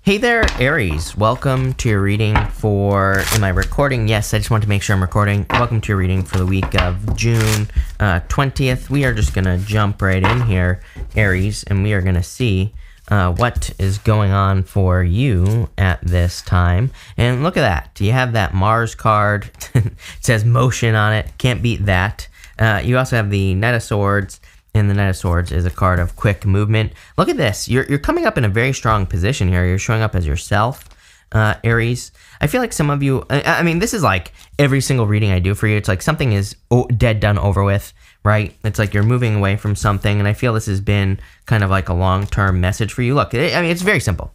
Hey there, Aries. Welcome to your reading for... Am I recording? Yes, I just want to make sure I'm recording. Welcome to your reading for the week of June 20th. We are just going to jump right in here, Aries, and we are going to see what is going on for you at this time. And look at that. You have that Mars card. It says motion on it. Can't beat that. You also have the Knight of Swords. And the Knight of Swords is a card of quick movement. Look at this. You're coming up in a very strong position here. You're showing up as yourself, Aries. I feel like some of you... I mean, this is like every single reading I do for you. It's like something is dead, done, over with, right? It's like you're moving away from something. And I feel this has been kind of like a long-term message for you. Look, I mean, it's very simple.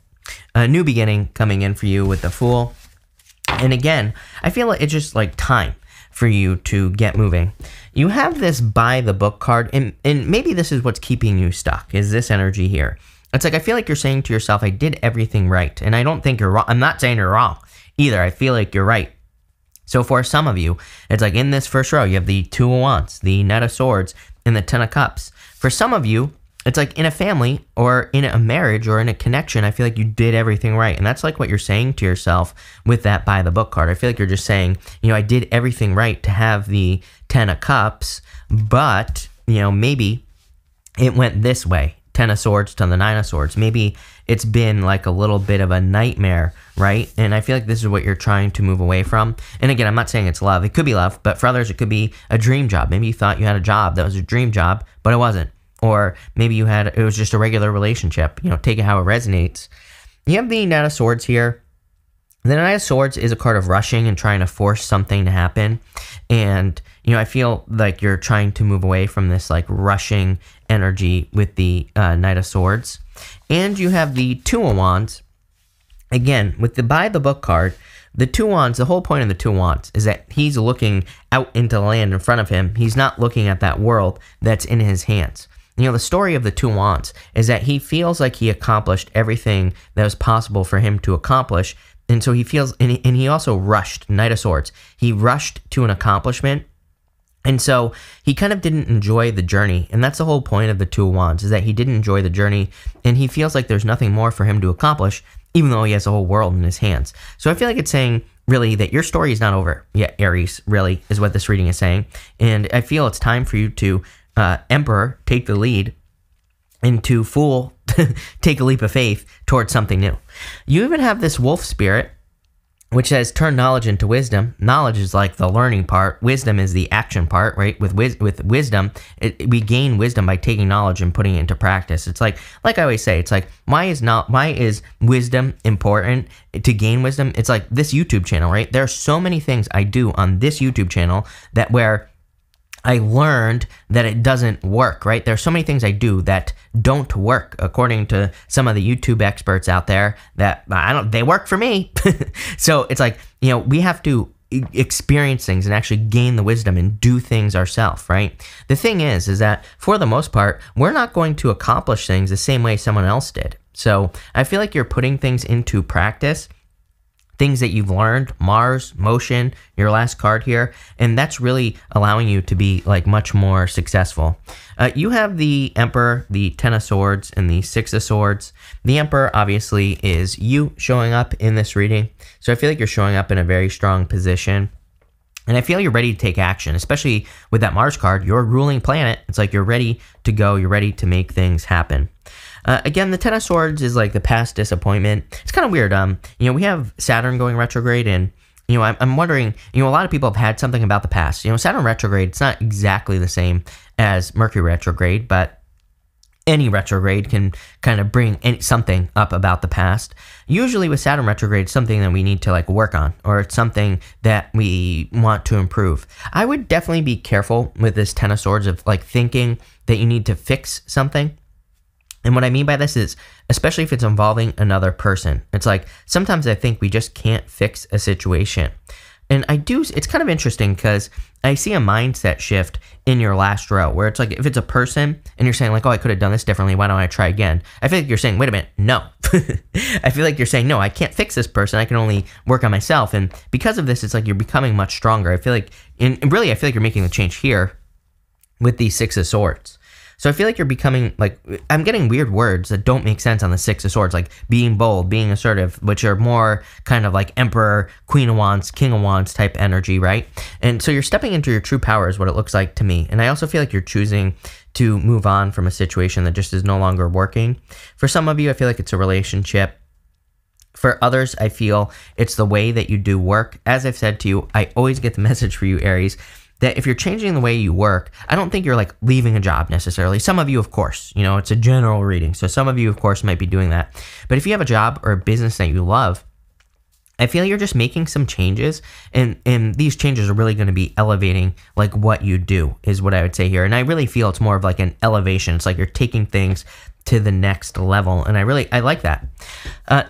A new beginning coming in for you with the Fool. And again, I feel like it's just like time for you to get moving. You have this by the book card, and maybe this is what's keeping you stuck, is this energy here. It's like, I feel like you're saying to yourself, I did everything right, and I don't think you're wrong. I'm not saying you're wrong either. I feel like you're right. So for some of you, it's like in this first row, you have the Two of Wands, the Knight of Swords, and the Ten of Cups. For some of you, it's like in a family or in a marriage or in a connection, I feel like you did everything right. And that's like what you're saying to yourself with that by the book card. I feel like you're just saying, you know, I did everything right to have the Ten of Cups, but, you know, maybe it went this way. Ten of Swords to the Nine of Swords. Maybe it's been like a little bit of a nightmare, right? And I feel like this is what you're trying to move away from. And again, I'm not saying it's love. It could be love, but for others, it could be a dream job. Maybe you thought you had a job that was a dream job, but it wasn't. Or maybe it was just a regular relationship. You know, take it how it resonates. You have the Knight of Swords here. The Knight of Swords is a card of rushing and trying to force something to happen. And, you know, I feel like you're trying to move away from this, like, rushing energy with the Knight of Swords. And you have the Two of Wands. Again, with the by the book card, the Two of Wands, the whole point of the Two of Wands is that he's looking out into the land in front of him. He's not looking at that world that's in his hands. You know, the story of the Two of Wands is that he feels like he accomplished everything that was possible for him to accomplish. And so he feels, and he also rushed, Knight of Swords. He rushed to an accomplishment. And so he kind of didn't enjoy the journey. And that's the whole point of the Two of Wands, is that he didn't enjoy the journey. And he feels like there's nothing more for him to accomplish, even though he has the whole world in his hands. So I feel like it's saying, really, that your story is not over yet, Aries, really, is what this reading is saying. And I feel it's time for you to Emperor, take the lead, and to Fool, take a leap of faith towards something new. You even have this wolf spirit, which says turn knowledge into wisdom. Knowledge is like the learning part. Wisdom is the action part, right? With wisdom, we gain wisdom by taking knowledge and putting it into practice. It's like I always say, it's like, why is wisdom important to gain wisdom? It's like this YouTube channel, right? There are so many things I do on this YouTube channel that where I learned that it doesn't work, right? There's so many things I do that don't work, according to some of the YouTube experts out there, that they work for me. So it's like, you know, we have to experience things and actually gain the wisdom and do things ourselves, right? The thing is that for the most part, we're not going to accomplish things the same way someone else did. So I feel like you're putting things into practice, things that you've learned, Mars, motion, your last card here, and that's really allowing you to be like much more successful. You have the Emperor, the Ten of Swords, and the Six of Swords. The Emperor obviously is you showing up in this reading, so I feel like you're showing up in a very strong position. And I feel you're ready to take action, especially with that Mars card, your ruling planet. It's like you're ready to go, you're ready to make things happen. Again, the Ten of Swords is like the past disappointment. It's kind of weird. You know, we have Saturn going retrograde, and, you know, I'm wondering, you know, a lot of people have had something about the past. You know, Saturn retrograde, it's not exactly the same as Mercury retrograde, but any retrograde can kind of bring something up about the past. Usually with Saturn retrograde, it's something that we need to like work on, or it's something that we want to improve. I would definitely be careful with this Ten of Swords of like thinking that you need to fix something. And what I mean by this is, especially if it's involving another person, it's like, sometimes I think we just can't fix a situation. And it's kind of interesting because I see a mindset shift in your last row where it's like, if it's a person and you're saying like, oh, I could have done this differently, why don't I try again? I feel like you're saying, wait a minute, no. I feel like you're saying, no, I can't fix this person. I can only work on myself. And because of this, it's like you're becoming much stronger. I feel like, and really, I feel like you're making the change here with the Six of Swords. So I feel like you're becoming, like, I'm getting weird words that don't make sense on the Six of Swords, like being bold, being assertive, which are more kind of like Emperor, Queen of Wands, King of Wands type energy, right? And so you're stepping into your true power is what it looks like to me. And I also feel like you're choosing to move on from a situation that just is no longer working. For some of you, I feel like it's a relationship. For others, I feel it's the way that you do work. As I've said to you, I always get the message for you, Aries, that if you're changing the way you work, I don't think you're like leaving a job necessarily. Some of you, of course, you know, it's a general reading. So some of you, of course, might be doing that. But if you have a job or a business that you love, I feel you're just making some changes, and these changes are really going to be elevating like what you do is what I would say here. And I really feel it's more of like an elevation. It's like you're taking things to the next level, and I like that.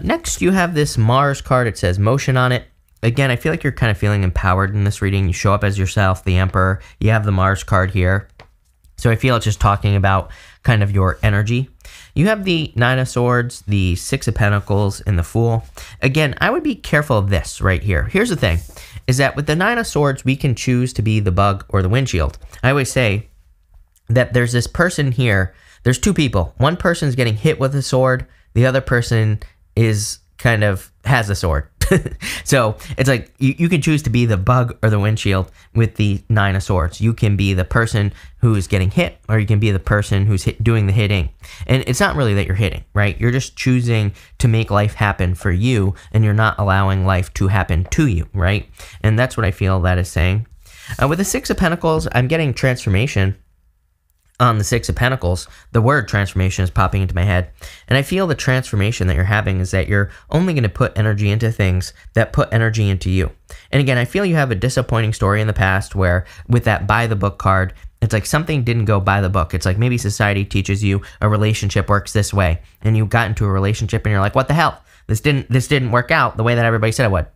Next, you have this Mars card. It says motion on it. Again, I feel like you're kind of feeling empowered in this reading. You show up as yourself, the Emperor. You have the Mars card here. So I feel it's just talking about kind of your energy. You have the Nine of Swords, the Six of Pentacles, and the Fool. Again, I would be careful of this right here. Here's the thing, is that with the Nine of Swords, we can choose to be the bug or the windshield. I always say that there's this person here. There's two people. One person's getting hit with a sword. The other person is kind of has a sword. So it's like you can choose to be the bug or the windshield with the Nine of Swords. You can be the person who's getting hit, or you can be the person who's doing the hitting. And it's not really that you're hitting, right? You're just choosing to make life happen for you, and you're not allowing life to happen to you, right? And that's what I feel that is saying. With the Six of Pentacles, I'm getting transformation. On the Six of Pentacles, the word transformation is popping into my head. And I feel the transformation that you're having is that you're only going to put energy into things that put energy into you. And again, I feel you have a disappointing story in the past where with that by the book card, it's like something didn't go by the book. It's like maybe society teaches you a relationship works this way, and you got into a relationship and you're like, what the hell? This didn't work out the way that everybody said it would.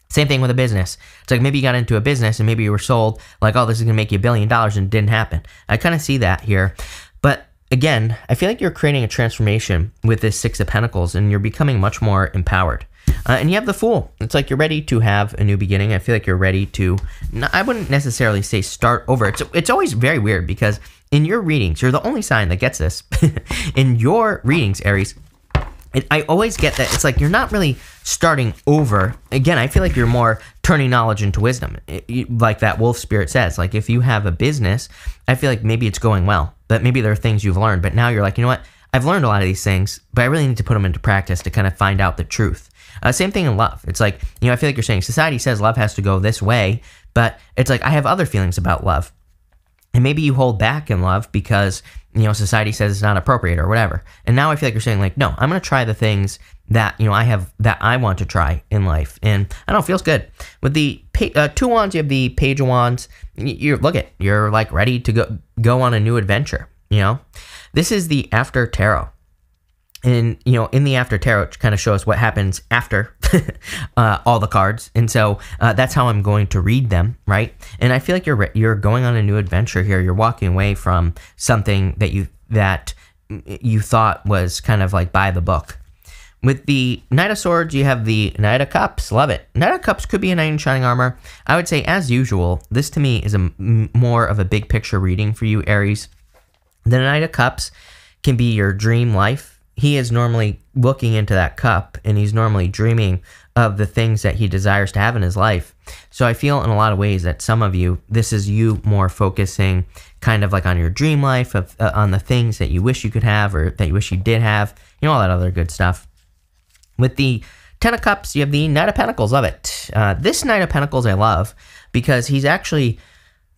Same thing with a business. It's like maybe you got into a business and maybe you were sold like, oh, this is going to make you $1 billion, and it didn't happen. I kind of see that here. But again, I feel like you're creating a transformation with this Six of Pentacles, and you're becoming much more empowered. And you have the Fool. It's like you're ready to have a new beginning. I feel like you're ready to, I wouldn't necessarily say start over. It's always very weird because in your readings, you're the only sign that gets this. In your readings, Aries, I always get that it's like you're not really starting over. Again, I feel like you're more turning knowledge into wisdom. Like that wolf spirit says, like if you have a business, I feel like maybe it's going well, but maybe there are things you've learned, but now you're like, you know what? I've learned a lot of these things, but I really need to put them into practice to kind of find out the truth. Same thing in love. It's like, you know, I feel like you're saying society says love has to go this way, but it's like I have other feelings about love. And maybe you hold back in love because, you know, society says it's not appropriate or whatever. And now I feel like you're saying like, no, I'm going to try the things that, you know, I have that I want to try in life. And I don't know, it feels good. With the two wands, you have the Page of Wands. You're like ready to go on a new adventure, you know. This is the After Tarot. And, you know, in the After Tarot, it kind of shows what happens after all the cards. And so that's how I'm going to read them, right? And I feel like you're going on a new adventure here. You're walking away from something that you thought was kind of like by the book. With the Knight of Swords, you have the Knight of Cups. Love it. Knight of Cups could be a knight in shining armor. I would say, as usual, this to me is more of a big picture reading for you, Aries. The Knight of Cups can be your dream life. He is normally looking into that cup, and he's normally dreaming of the things that he desires to have in his life. So I feel in a lot of ways that some of you, this is you more focusing kind of like on your dream life, on the things that you wish you could have or that you wish you did have, you know, all that other good stuff. With the Ten of Cups, you have the Knight of Pentacles. Love it. This Knight of Pentacles I love because he's actually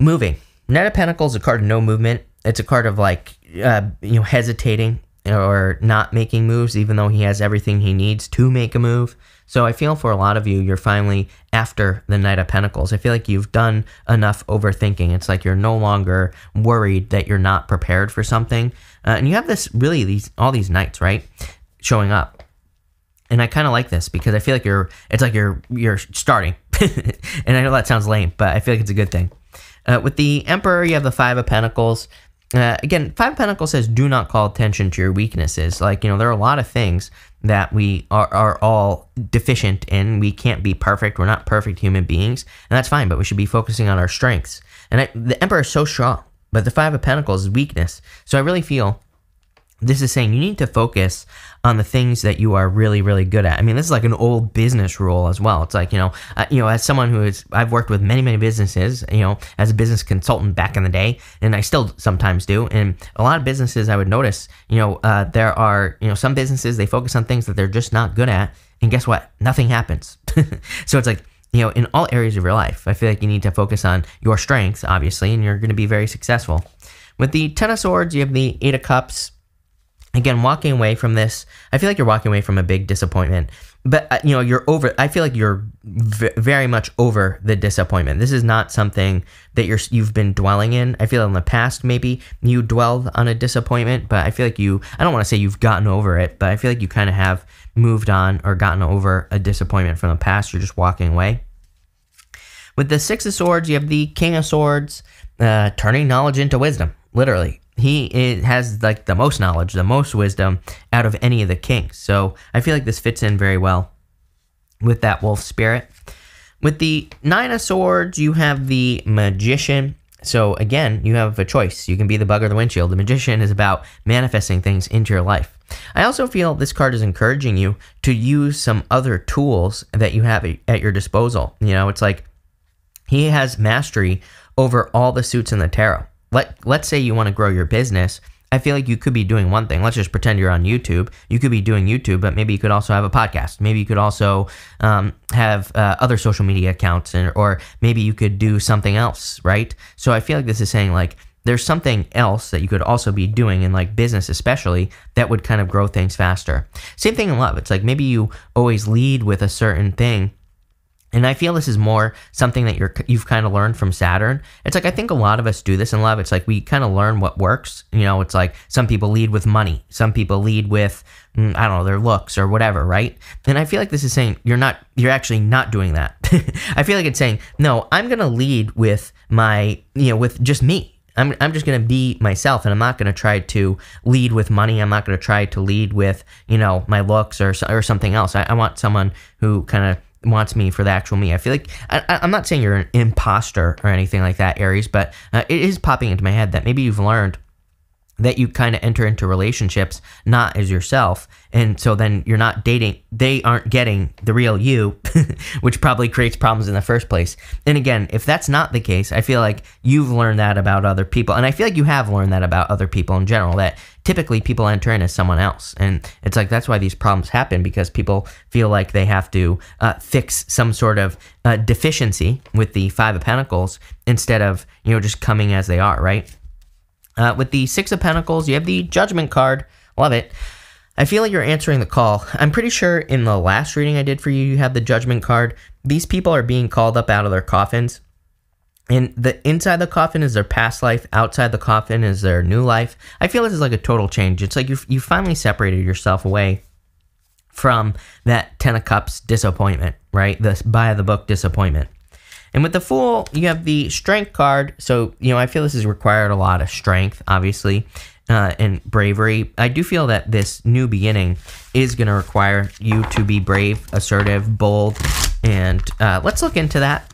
moving. Knight of Pentacles is a card of no movement. It's a card of like, you know, hesitating or not making moves, even though he has everything he needs to make a move. So I feel for a lot of you, you're finally after the Knight of Pentacles. I feel like you've done enough overthinking. It's like you're no longer worried that you're not prepared for something. And you have this really, all these knights, right, showing up. And I kind of like this because I feel like it's like you're starting. And I know that sounds lame, but I feel like it's a good thing. With the Emperor, you have the Five of Pentacles. Again, Five of Pentacles says, do not call attention to your weaknesses. Like, you know, there are a lot of things that we are all deficient in. We can't be perfect. We're not perfect human beings, and that's fine, but we should be focusing on our strengths. And the Emperor is so strong. but the Five of Pentacles is weakness. So I really feel this is saying you need to focus on the things that you are really, really good at. I mean, this is like an old business rule as well. It's like, as someone I've worked with many, many businesses, as a business consultant back in the day, and I still sometimes do. And a lot of businesses I would notice, there are, some businesses, they focus on things that they're just not good at. And guess what? Nothing happens. So it's like, in all areas of your life, I feel like you need to focus on your strengths, obviously, and you're going to be very successful. With the Ten of Swords, you have the Eight of Cups. Again, walking away from this, I feel like you're walking away from a big disappointment. But, you're over, I feel like you're very much over the disappointment. This is not something that you've been dwelling in. I feel in the past, maybe you dwelled on a disappointment, but I feel like I don't want to say you've gotten over it, but I feel like you kind of have moved on or gotten over a disappointment from the past. You're just walking away. With the Six of Swords, you have the King of Swords, turning knowledge into wisdom, literally. He has like the most knowledge, the most wisdom out of any of the kings. So I feel like this fits in very well with that wolf spirit. With the Nine of Swords, you have the Magician. So again, you have a choice. You can be the bug or the windshield. The Magician is about manifesting things into your life. I also feel this card is encouraging you to use some other tools that you have at your disposal. It's like he has mastery over all the suits in the tarot. Let's say you want to grow your business. I feel like you could be doing one thing. Let's just pretend you're on YouTube. You could be doing YouTube, but maybe you could also have a podcast. Maybe you could also have other social media accounts, or maybe you could do something else, right? So I feel like this is saying like there's something else that you could also be doing in like business especially that would kind of grow things faster. Same thing in love. It's like maybe you always lead with a certain thing. And I feel this is more something that you've kind of learned from Saturn. It's like I think a lot of us do this in love. It's like we kind of learn what works. It's like some people lead with money. Some people lead with, I don't know, their looks or whatever, right? And I feel like this is saying you're actually not doing that. I feel like it's saying, no, I'm going to lead with with just me. I'm just going to be myself, and I'm not going to try to lead with money. I'm not going to try to lead with, my looks or something else. I want someone who kind of wants me for the actual me. I feel like I'm not saying you're an imposter or anything like that, Aries, but it is popping into my head that maybe you've learned that you kind of enter into relationships not as yourself, and so then you're not dating, they aren't getting the real you, which probably creates problems in the first place. And again, if that's not the case, I feel like you've learned that about other people, and I feel like you have learned that about other people in general, that typically people enter in as someone else, and it's like that's why these problems happen, because people feel like they have to fix some sort of deficiency with the Five of Pentacles instead of just coming as they are, right? With the Six of Pentacles, you have the Judgment card. Love it. I feel like you're answering the call. I'm pretty sure in the last reading I did for you, you have the Judgment card. These people are being called up out of their coffins. And the inside the coffin is their past life. Outside the coffin is their new life. I feel this is like a total change. It's like you finally separated yourself away from that Ten of Cups disappointment, right? The by the book disappointment. And with the Fool, you have the Strength card. So, I feel this has required a lot of strength, obviously, and bravery. I do feel that this new beginning is going to require you to be brave, assertive, bold. And let's look into that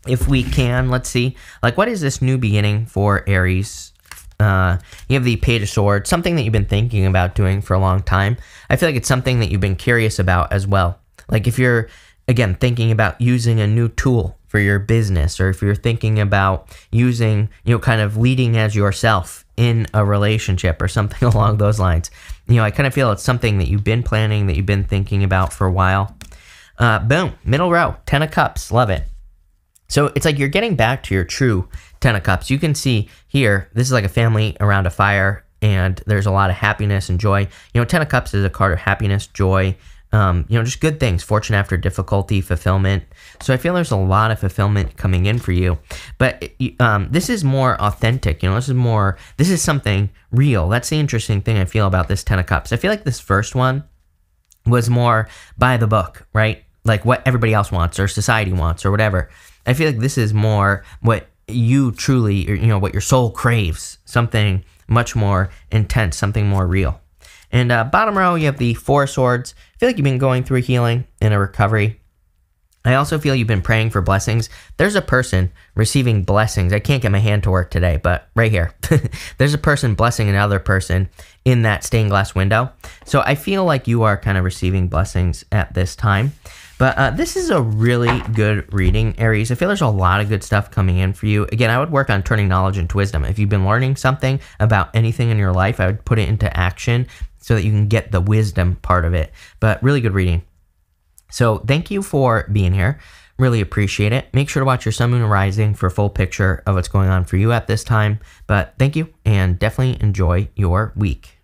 if we can. Let's see. Like, what is this new beginning for Aries? You have the Page of Swords, something that you've been thinking about doing for a long time. I feel like it's something that you've been curious about as well. Like if you're, again, thinking about using a new tool for your business, or if you're thinking about using, kind of leading as yourself in a relationship or something along those lines. I kind of feel it's something that you've been planning, that you've been thinking about for a while. Boom, middle row, Ten of Cups, love it. So it's like you're getting back to your true Ten of Cups. You can see here, this is like a family around a fire, and there's a lot of happiness and joy. Ten of Cups is a card of happiness, joy, just good things, fortune after difficulty, fulfillment. So I feel there's a lot of fulfillment coming in for you, but this is more authentic. This is something real. That's the interesting thing I feel about this Ten of Cups. I feel like this first one was more by the book, right? Like what everybody else wants or society wants or whatever. I feel like this is more what you truly, what your soul craves, something much more intense, something more real. And bottom row, you have the Four of Swords. I feel like you've been going through healing and a recovery. I also feel you've been praying for blessings. There's a person receiving blessings. I can't get my hand to work today, but right here. There's a person blessing another person in that stained glass window. So I feel like you are kind of receiving blessings at this time. But this is a really good reading, Aries. I feel there's a lot of good stuff coming in for you. Again, I would work on turning knowledge into wisdom. If you've been learning something about anything in your life, I would put it into action so that you can get the wisdom part of it. But really good reading. So thank you for being here. Really appreciate it. Make sure to watch your sun, moon, and rising for a full picture of what's going on for you at this time. But thank you, and definitely enjoy your week.